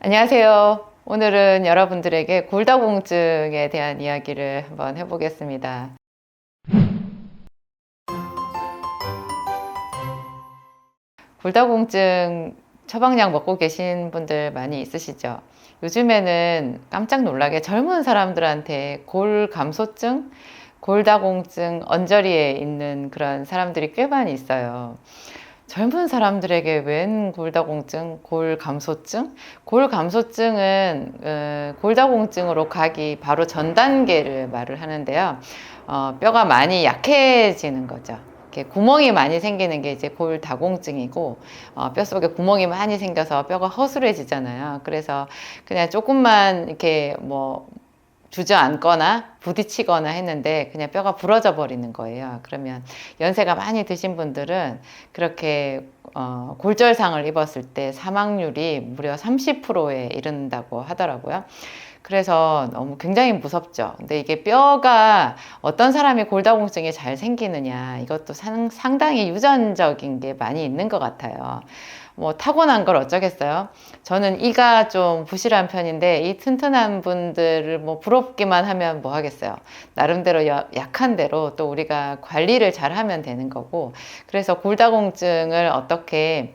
안녕하세요. 오늘은 여러분들에게 골다공증에 대한 이야기를 한번 해보겠습니다. 골다공증 처방약 먹고 계신 분들 많이 있으시죠? 요즘에는 깜짝 놀라게 젊은 사람들한테 골감소증, 골다공증 언저리에 있는 그런 사람들이 꽤 많이 있어요. 젊은 사람들에게 웬 골다공증, 골감소증? 골감소증은 골다공증으로 가기 바로 전 단계를 말을 하는데요. 뼈가 많이 약해지는 거죠. 이렇게 구멍이 많이 생기는 게 이제 골다공증이고, 뼛속에 구멍이 많이 생겨서 뼈가 허술해지잖아요. 그래서 그냥 조금만 이렇게 뭐 주저앉거나 부딪히거나 했는데 그냥 뼈가 부러져 버리는 거예요. 그러면 연세가 많이 드신 분들은 그렇게 골절상을 입었을 때 사망률이 무려 30%에 이른다고 하더라고요. 그래서 너무 굉장히 무섭죠. 근데 이게 뼈가 어떤 사람이 골다공증이 잘 생기느냐, 이것도 상당히 유전적인 게 많이 있는 것 같아요. 뭐 타고난 걸 어쩌겠어요. 저는 이가 좀 부실한 편인데 이 튼튼한 분들을 뭐 부럽기만 하면 뭐 하겠어요. 나름대로 약한 대로 또 우리가 관리를 잘 하면 되는 거고, 그래서 골다공증을 어떻게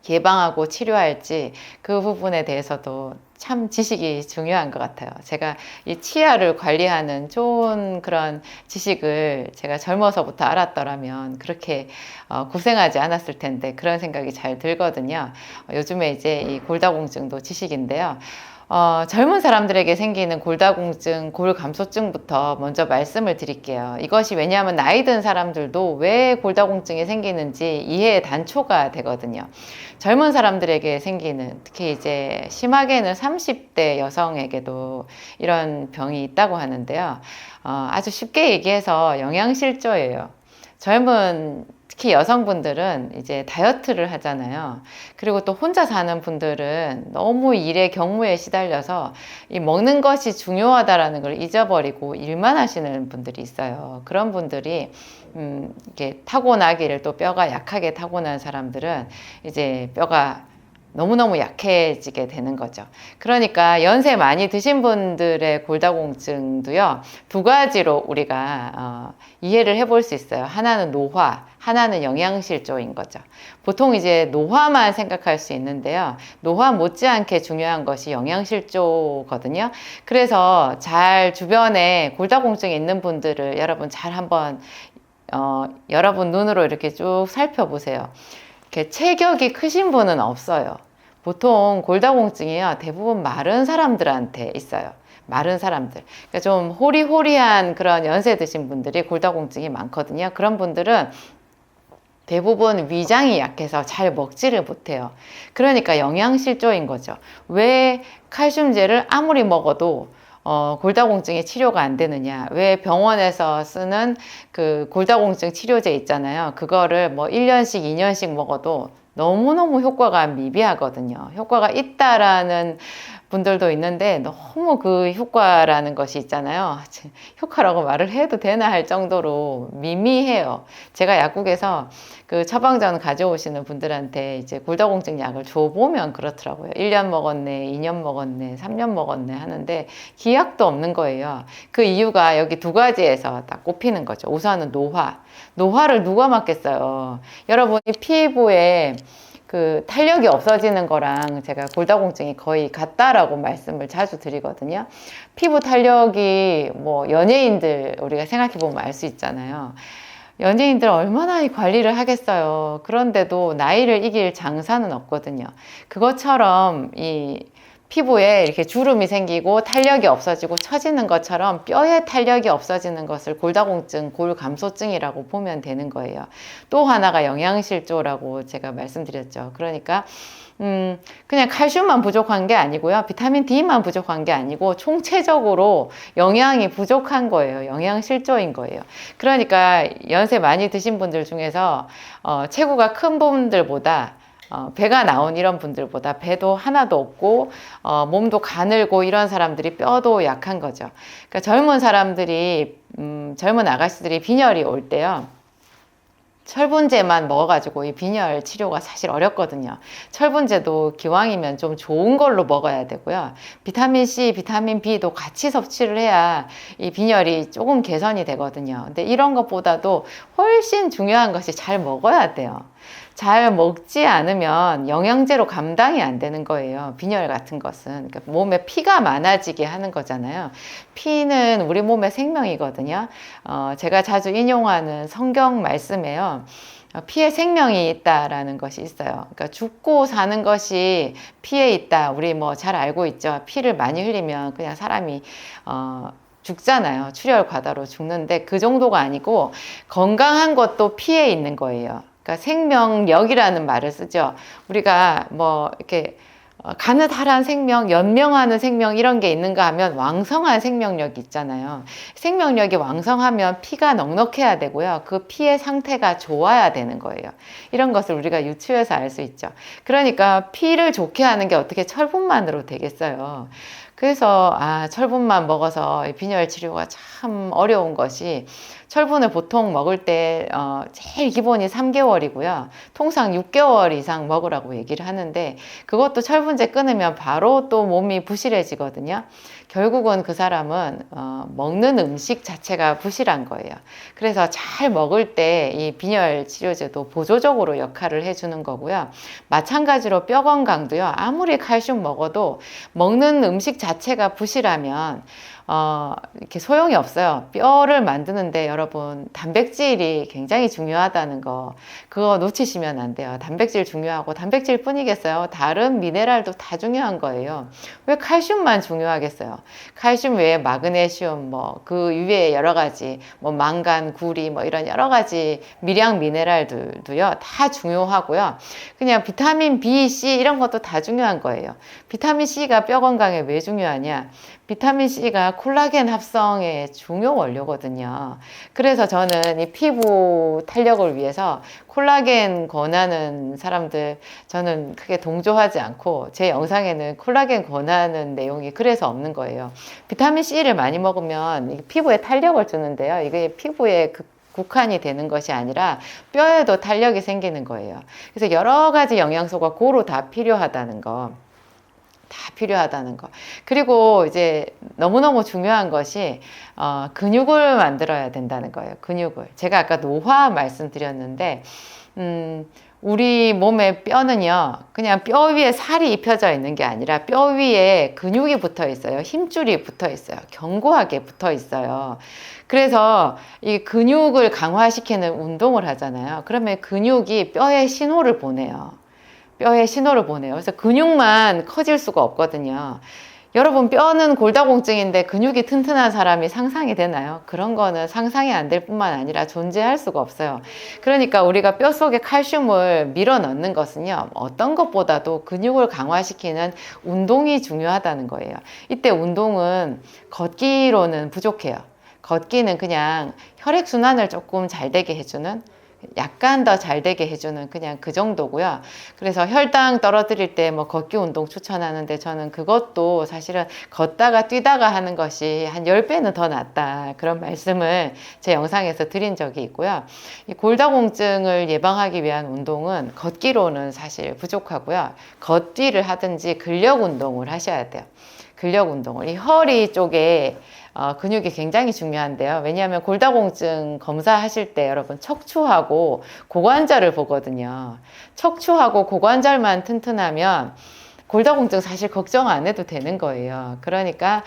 예방하고 치료할지 그 부분에 대해서도 참 지식이 중요한 것 같아요. 제가 이 치아를 관리하는 좋은 그런 지식을 제가 젊어서부터 알았더라면 그렇게 고생하지 않았을 텐데, 그런 생각이 잘 들거든요. 요즘에 이제 이 골다공증도 지식인데요. 젊은 사람들에게 생기는 골다공증, 골감소증부터 먼저 말씀을 드릴게요. 이것이 왜냐하면 나이 든 사람들도 왜 골다공증이 생기는지 이해의 단초가 되거든요. 젊은 사람들에게 생기는, 특히 이제 심하게는 30대 여성에게도 이런 병이 있다고 하는데요. 아주 쉽게 얘기해서 영양실조예요. 젊은 특히 여성분들은 이제 다이어트를 하잖아요. 그리고 또 혼자 사는 분들은 너무 일의 경무에 시달려서 이 먹는 것이 중요하다라는 걸 잊어버리고 일만 하시는 분들이 있어요. 그런 분들이 이렇게 타고나기를, 또 뼈가 약하게 타고난 사람들은 이제 뼈가 너무너무 약해지게 되는 거죠. 그러니까 연세 많이 드신 분들의 골다공증도요, 두 가지로 우리가 이해를 해볼 수 있어요. 하나는 노화, 하나는 영양실조인 거죠. 보통 이제 노화만 생각할 수 있는데요, 노화 못지않게 중요한 것이 영양실조거든요. 그래서 잘 주변에 골다공증이 있는 분들을 여러분 잘 한번 여러분 눈으로 이렇게 쭉 살펴보세요. 이렇게 체격이 크신 분은 없어요. 보통 골다공증이요, 대부분 마른 사람들한테 있어요. 마른 사람들. 그러니까 좀 호리호리한 그런 연세 드신 분들이 골다공증이 많거든요. 그런 분들은 대부분 위장이 약해서 잘 먹지를 못해요. 그러니까 영양실조인 거죠. 왜 칼슘제를 아무리 먹어도 골다공증의 치료가 안 되느냐? 왜 병원에서 쓰는 그 골다공증 치료제 있잖아요. 그거를 뭐 1년씩, 2년씩 먹어도 너무너무 효과가 미비하거든요. 효과가 있다라는 분들도 있는데 너무 그 효과라는 것이 있잖아요. 효과라고 말을 해도 되나 할 정도로 미미해요. 제가 약국에서 그 처방전 가져오시는 분들한테 이제 골다공증 약을 줘보면 그렇더라고요. 1년 먹었네, 2년 먹었네, 3년 먹었네 하는데 기약도 없는 거예요. 그 이유가 여기 두 가지에서 딱 꼽히는 거죠. 우선은 노화. 노화를 누가 막겠어요. 여러분이 피부에 그 탄력이 없어지는 거랑 제가 골다공증이 거의 같다라고 말씀을 자주 드리거든요. 피부 탄력이 뭐 연예인들 우리가 생각해 보면 알 수 있잖아요. 연예인들 얼마나 이 관리를 하겠어요. 그런데도 나이를 이길 장사는 없거든요. 그것처럼 이 피부에 이렇게 주름이 생기고 탄력이 없어지고 처지는 것처럼 뼈에 탄력이 없어지는 것을 골다공증, 골감소증이라고 보면 되는 거예요. 또 하나가 영양실조라고 제가 말씀드렸죠. 그러니까 그냥 칼슘만 부족한 게 아니고요. 비타민 D만 부족한 게 아니고 총체적으로 영양이 부족한 거예요. 영양실조인 거예요. 그러니까 연세 많이 드신 분들 중에서 체구가 큰 분들보다 배가 나온 이런 분들보다 배도 하나도 없고 몸도 가늘고 이런 사람들이 뼈도 약한 거죠. 그러니까 젊은 사람들이 젊은 아가씨들이 빈혈이 올 때요, 철분제만 먹어가지고 이 빈혈 치료가 사실 어렵거든요. 철분제도 기왕이면 좀 좋은 걸로 먹어야 되고요. 비타민 C, 비타민 B도 같이 섭취를 해야 이 빈혈이 조금 개선이 되거든요. 근데 이런 것보다도 훨씬 중요한 것이 잘 먹어야 돼요. 잘 먹지 않으면 영양제로 감당이 안 되는 거예요. 빈혈 같은 것은. 그러니까 몸에 피가 많아지게 하는 거잖아요. 피는 우리 몸의 생명이거든요. 제가 자주 인용하는 성경 말씀에요. 피에 생명이 있다라는 것이 있어요. 그러니까 죽고 사는 것이 피에 있다. 우리 뭐 잘 알고 있죠. 피를 많이 흘리면 그냥 사람이 죽잖아요. 출혈 과다로 죽는데 그 정도가 아니고 건강한 것도 피에 있는 거예요. 그러니까 생명력이라는 말을 쓰죠. 우리가 뭐 이렇게 가느다란 생명, 연명하는 생명 이런 게 있는가 하면 왕성한 생명력이 있잖아요. 생명력이 왕성하면 피가 넉넉해야 되고요. 그 피의 상태가 좋아야 되는 거예요. 이런 것을 우리가 유추해서 알 수 있죠. 그러니까 피를 좋게 하는 게 어떻게 철분만으로 되겠어요. 그래서 철분만 먹어서 빈혈 치료가 참 어려운 것이 철분을 보통 먹을 때 제일 기본이 3개월이고요. 통상 6개월 이상 먹으라고 얘기를 하는데 그것도 철분제 끊으면 바로 또 몸이 부실해지거든요. 결국은 그 사람은 먹는 음식 자체가 부실한 거예요. 그래서 잘 먹을 때 이 빈혈 치료제도 보조적으로 역할을 해주는 거고요. 마찬가지로 뼈 건강도요. 아무리 칼슘 먹어도 먹는 음식 자체가 부실하면 이렇게 소용이 없어요. 뼈를 만드는데 여러분 단백질이 굉장히 중요하다는 거 그거 놓치시면 안 돼요. 단백질 중요하고 단백질 뿐이겠어요. 다른 미네랄도 다 중요한 거예요. 왜 칼슘만 중요하겠어요? 칼슘 외에 마그네슘 뭐 그 위에 여러 가지 뭐 망간, 구리 뭐 이런 여러 가지 미량 미네랄들도요 다 중요하고요. 그냥 비타민 B, C 이런 것도 다 중요한 거예요. 비타민 C가 뼈 건강에 왜 중요하냐? 비타민 C가 콜라겐 합성의 중요 원료거든요. 그래서 저는 이 피부 탄력을 위해서 콜라겐 권하는 사람들 저는 크게 동조하지 않고 제 영상에는 콜라겐 권하는 내용이 그래서 없는 거예요. 비타민 C를 많이 먹으면 피부에 탄력을 주는데요. 이게 피부에 국한이 되는 것이 아니라 뼈에도 탄력이 생기는 거예요. 그래서 여러 가지 영양소가 고루 다 필요하다는 거. 다 필요하다는 거. 그리고 이제 너무너무 중요한 것이 근육을 만들어야 된다는 거예요. 근육을. 제가 아까 노화 말씀드렸는데 우리 몸의 뼈는요 그냥 뼈 위에 살이 입혀져 있는 게 아니라 뼈 위에 근육이 붙어 있어요. 힘줄이 붙어 있어요. 견고하게 붙어 있어요. 그래서 이 근육을 강화시키는 운동을 하잖아요. 그러면 근육이 뼈에 신호를 보내요. 뼈에 신호를 보내요. 그래서 근육만 커질 수가 없거든요. 여러분 뼈는 골다공증인데 근육이 튼튼한 사람이 상상이 되나요? 그런 거는 상상이 안 될 뿐만 아니라 존재할 수가 없어요. 그러니까 우리가 뼈 속에 칼슘을 밀어 넣는 것은요 어떤 것보다도 근육을 강화시키는 운동이 중요하다는 거예요. 이때 운동은 걷기로는 부족해요. 걷기는 그냥 혈액순환을 조금 잘 되게 해주는 약간 더 잘 되게 해주는 그냥 그 정도고요. 그래서 혈당 떨어뜨릴 때 뭐 걷기 운동 추천하는데 저는 그것도 사실은 걷다가 뛰다가 하는 것이 한 10배는 더 낫다. 그런 말씀을 제 영상에서 드린 적이 있고요. 이 골다공증을 예방하기 위한 운동은 걷기로는 사실 부족하고요. 걷기를 하든지 근력 운동을 하셔야 돼요. 근력 운동을. 이 허리 쪽에 근육이 굉장히 중요한데요. 왜냐하면 골다공증 검사하실 때 여러분 척추하고 고관절을 보거든요. 척추하고 고관절만 튼튼하면 골다공증 사실 걱정 안 해도 되는 거예요. 그러니까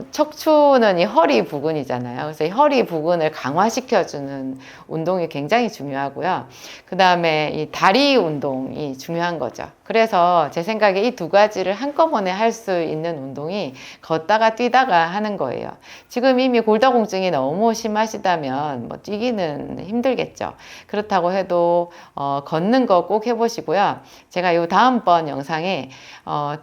척추는 이 허리 부근이잖아요. 그래서 이 허리 부근을 강화시켜주는 운동이 굉장히 중요하고요. 그 다음에 이 다리 운동이 중요한 거죠. 그래서 제 생각에 이 두 가지를 한꺼번에 할 수 있는 운동이 걷다가 뛰다가 하는 거예요. 지금 이미 골다공증이 너무 심하시다면 뭐 뛰기는 힘들겠죠. 그렇다고 해도 걷는 거 꼭 해보시고요. 제가 이 다음번 영상에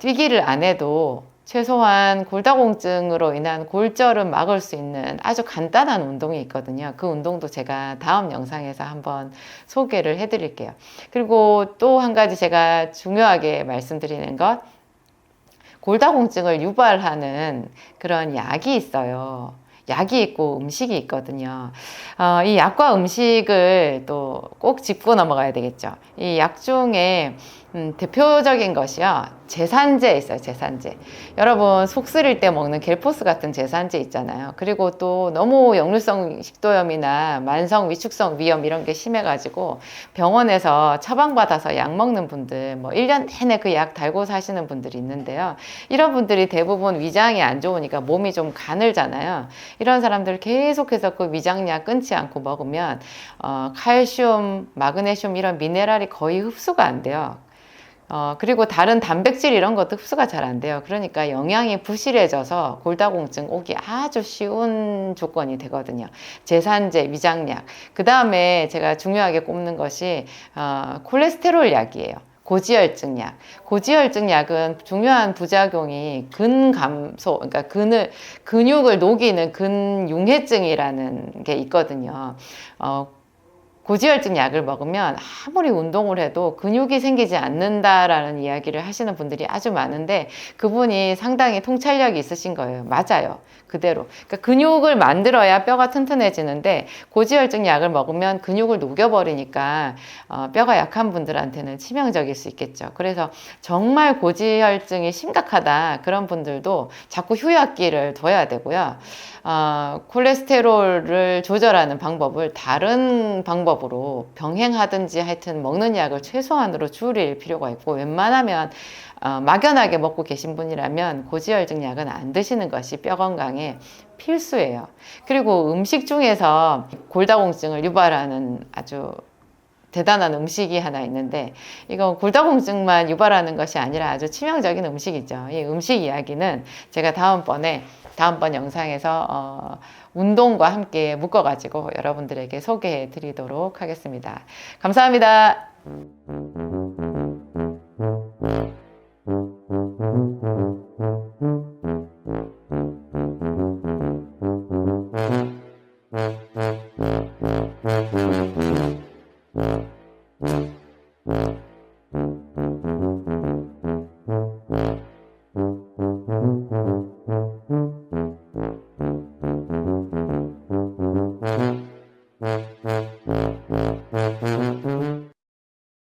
뛰기를 안 해도 최소한 골다공증으로 인한 골절은 막을 수 있는 아주 간단한 운동이 있거든요. 그 운동도 제가 다음 영상에서 한번 소개를 해드릴게요. 그리고 또 한 가지 제가 중요하게 말씀드리는 것, 골다공증을 유발하는 그런 약이 있어요. 약이 있고 음식이 있거든요. 이 약과 음식을 또 꼭 짚고 넘어가야 되겠죠. 이 약 중에 대표적인 것이요. 제산제 있어요. 제산제. 여러분 속 쓰릴 때 먹는 겔포스 같은 제산제 있잖아요. 그리고 또 너무 역류성 식도염이나 만성 위축성 위염 이런 게 심해가지고 병원에서 처방받아서 약 먹는 분들 뭐 1년 내내 그 약 달고 사시는 분들이 있는데요. 이런 분들이 대부분 위장이 안 좋으니까 몸이 좀 가늘잖아요. 이런 사람들 계속해서 그 위장약 끊지 않고 먹으면 칼슘, 마그네슘 이런 미네랄이 거의 흡수가 안 돼요. 그리고 다른 단백질 이런 것도 흡수가 잘 안 돼요. 그러니까 영양이 부실해져서 골다공증 오기 아주 쉬운 조건이 되거든요. 제산제, 위장약. 그 다음에 제가 중요하게 꼽는 것이 콜레스테롤 약이에요. 고지혈증 약. 고지혈증 약은 중요한 부작용이 근감소, 그러니까 근육을 녹이는 근융해증이라는 게 있거든요. 고지혈증 약을 먹으면 아무리 운동을 해도 근육이 생기지 않는다라는 이야기를 하시는 분들이 아주 많은데 그분이 상당히 통찰력이 있으신 거예요. 맞아요. 그대로. 그러니까 근육을 만들어야 뼈가 튼튼해지는데 고지혈증 약을 먹으면 근육을 녹여버리니까 뼈가 약한 분들한테는 치명적일 수 있겠죠. 그래서 정말 고지혈증이 심각하다 그런 분들도 자꾸 휴약기를 둬야 되고요. 콜레스테롤을 조절하는 방법을 다른 방법으로 병행하든지 하여튼 먹는 약을 최소한으로 줄일 필요가 있고 웬만하면 막연하게 먹고 계신 분이라면 고지혈증 약은 안 드시는 것이 뼈 건강에 필수예요. 그리고 음식 중에서 골다공증을 유발하는 아주 대단한 음식이 하나 있는데 이거 골다공증만 유발하는 것이 아니라 아주 치명적인 음식이죠. 이 음식 이야기는 제가 다음번 영상에서 운동과 함께 묶어가지고 여러분들에게 소개해 드리도록 하겠습니다. 감사합니다.